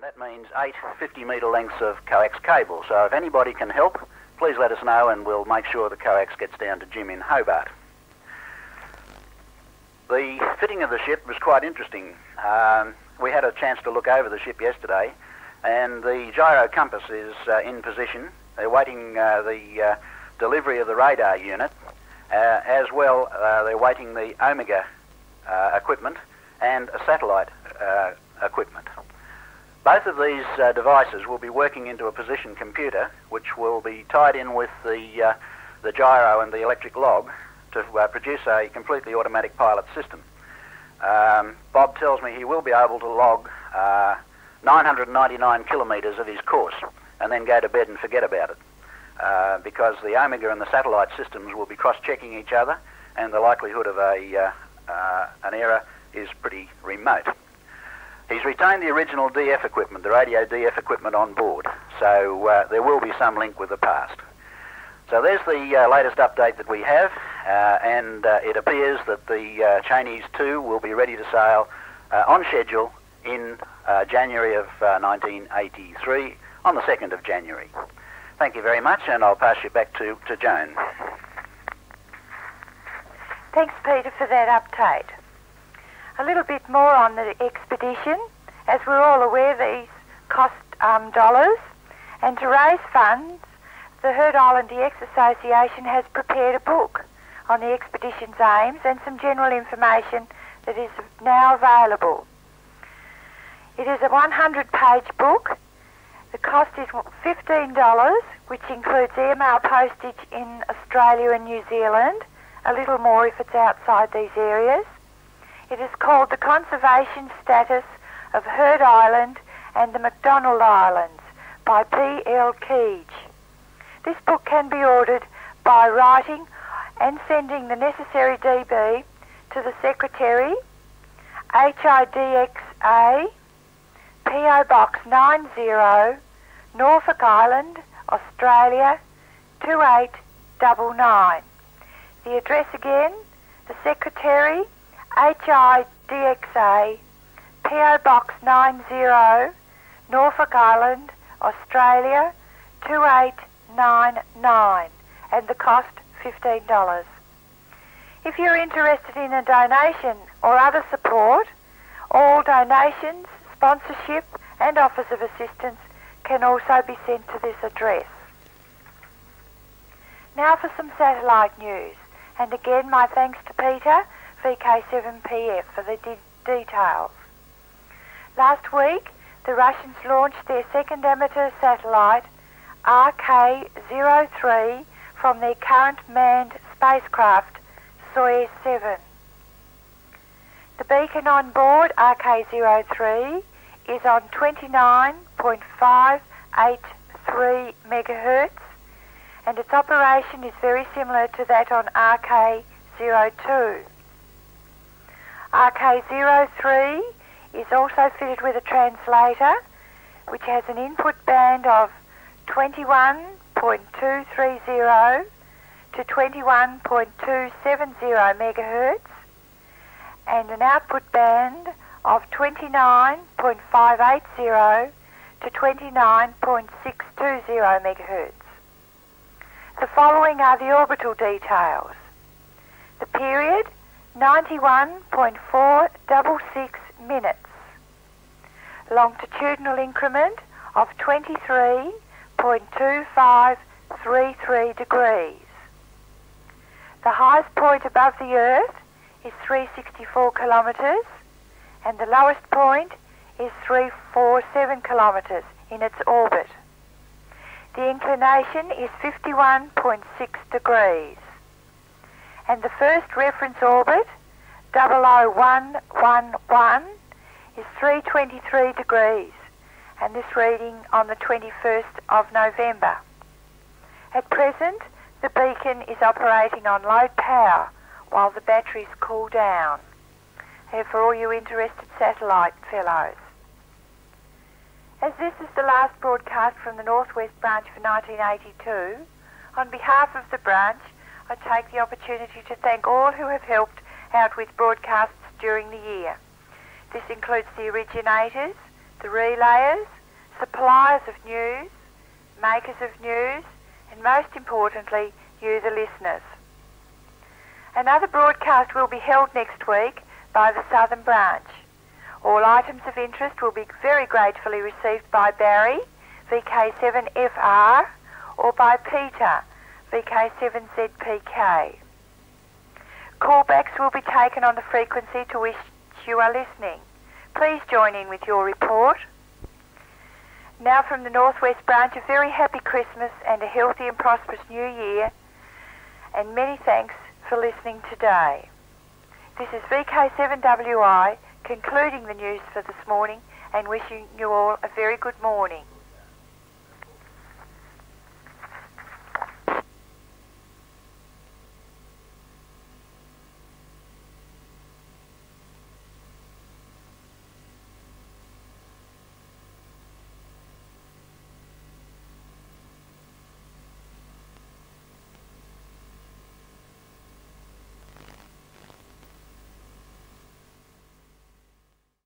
And that means 8 50-metre lengths of coax cable. So if anybody can help, please let us know and we'll make sure the coax gets down to Jim in Hobart. The fitting of the ship was quite interesting. We had a chance to look over the ship yesterday, and the gyro compass is in position. They're waiting the delivery of the radar unit. As well, they're waiting the Omega equipment and a satellite equipment. Both of these devices will be working into a position computer, which will be tied in with the gyro and the electric log to produce a completely automatic pilot system. Bob tells me he will be able to log 999 kilometres of his course and then go to bed and forget about it, because the Omega and the satellite systems will be cross-checking each other, and the likelihood of an error is pretty remote. He's retained the original DF equipment, the radio DF equipment on board, so there will be some link with the past. So there's the latest update that we have, and it appears that the Chinese 2 will be ready to sail on schedule in January of 1983, on the 2nd of January. Thank you very much, and I'll pass you back to Joan. Thanks, Peter, for that update. A little bit more on the expedition. As we're all aware, these cost dollars, and to raise funds, the Heard Island DX Association has prepared a book on the expedition's aims and some general information that is now available. It is a 100-page book. The cost is $15, which includes airmail postage in Australia and New Zealand, a little more if it's outside these areas. It is called The Conservation Status of Heard Island and the McDonald Islands by P.L. Keege. This book can be ordered by writing and sending the necessary DB to the Secretary, HIDXA, P.O. Box 90, Norfolk Island, Australia 2899. The address again, the Secretary, HIDXA, P.O. Box 90, Norfolk Island, Australia 2899, and the cost $15. If you're interested in a donation or other support, all donations, sponsorship and offers of assistance can also be sent to this address. Now for some satellite news, and again my thanks to Peter, VK7WI, for the details. Last week, the Russians launched their second amateur satellite, RK-03, from their current manned spacecraft, Soyuz 7. The beacon on board RK-03 is on 29.583 megahertz, and its operation is very similar to that on RK-02. RK-03 is also fitted with a translator, which has an input band of 21.230 to 21.270 megahertz, and an output band of 29.580 to 29.620 megahertz. The following are the orbital details. The period, 91.466 minutes. Longitudinal increment of 23.2533 degrees. The highest point above the Earth is 364 kilometres, and the lowest point is 347 kilometres in its orbit. The inclination is 51.6 degrees. And the first reference orbit, 00111, is 323 degrees, and this reading on the 21st of November. At present, the beacon is operating on low power while the batteries cool down. For all you interested satellite fellows. As this is the last broadcast from the Northwest Branch for 1982, on behalf of the branch, I take the opportunity to thank all who have helped out with broadcasts during the year. This includes the originators, the relayers, suppliers of news, makers of news, and most importantly, you the listeners. Another broadcast will be held next week by the Southern Branch. All items of interest will be very gratefully received by Barry, VK7FR, or by Peter, VK7ZPK. Callbacks will be taken on the frequency to which you are listening. Please join in with your report. Now from the Northwest Branch, a very happy Christmas and a healthy and prosperous New Year, and many thanks for listening today. This is VK7WI concluding the news for this morning and wishing you all a very good morning.